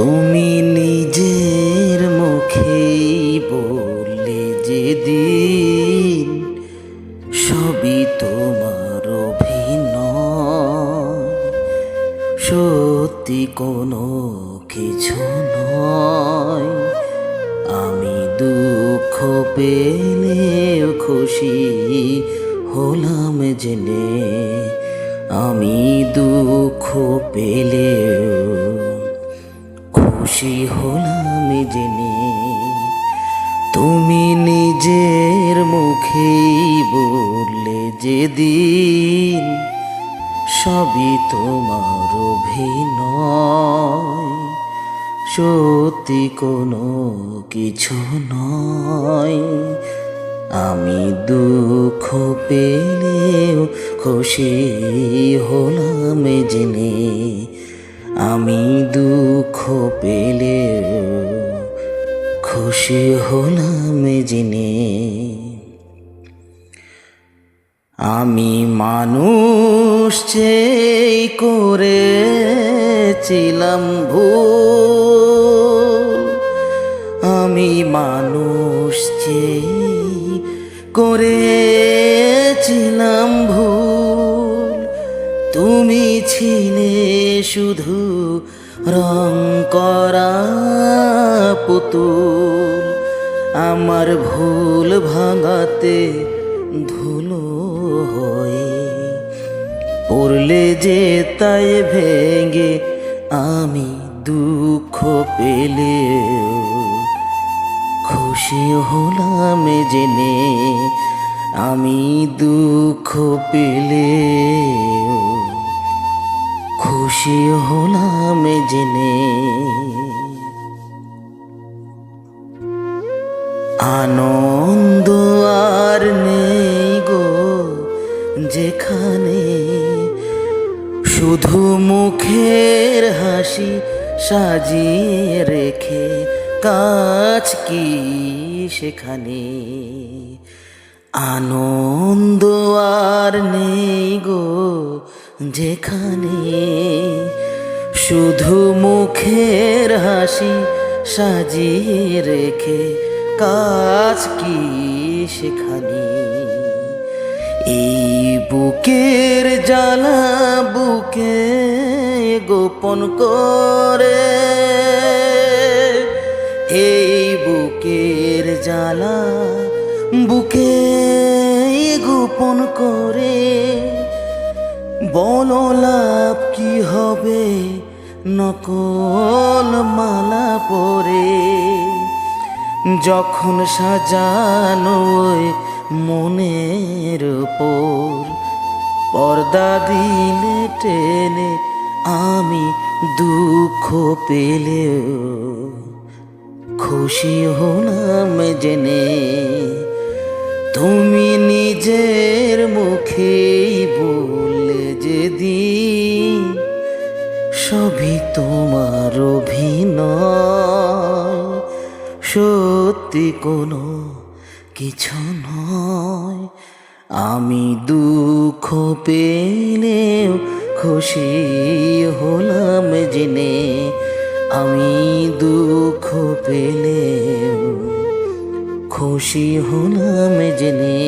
তুমি নিজের মুখেই বললে যেদিন সবই তোমার অভিনয়, সত্যি কোনো কিছু নয়। আমি দুঃখ পেলেও খুশি হলাম জেনে, আমি দুঃখ পেলেও খুশি হলাম জেনে। তুমি নিজের মুখেই বললে যেদিন সবই তোমার অভিনয়, সত্যি কোনো কিছু নয়। আমি দুঃখ পেলেও খুশি হলাম জেনে, আমি দুঃখ পেলেও খুশি হলাম জেনে। আমি মানুষ চেয়ে করেছিলাম ভুল, আমি মানুষ চেয়ে করেছিলাম ভুল। তুমি ছিলে শুধু রং করা পুতুল, আমার ভুল ভাঙাতে ধুলো হয়ে পড়লে যে তাই ভেঙে। আমি দুঃখ পেলেও খুশি হলাম জেনে, আমি দুঃখ পেলেও খুশি হলাম জেনে। আনন্দ আর নেই গো যেখানে, শুধু মুখের হাসি সাজিয়ে রেখে কাজ কি সেখানে। আনন্দ আর নেই গো যেখানে, শুধু মুখের হাসি সাজিয়ে রেখে কাজ কি সেখানে। এই বুকের জ্বালা বুকে গোপন করে, এই বুকের জ্বালা বুকে গোপন করে। বলো লাভ কি হবে নকল মালা পরে, যখন সাজানো মনের উপর পর্দা দিলে টেনে। আমি দুঃখ পেলেও খুশি হলাম জেনে, তুমি নিজের মুখেই বললে যেদিন সবই তোমার অভিনয়, সত্যি কোনো কিছু নয়। আমি দুঃখ পেলেও খুশি হলাম জেনে, আমি দুঃখ পেলেও খুশি হলাম জেনে।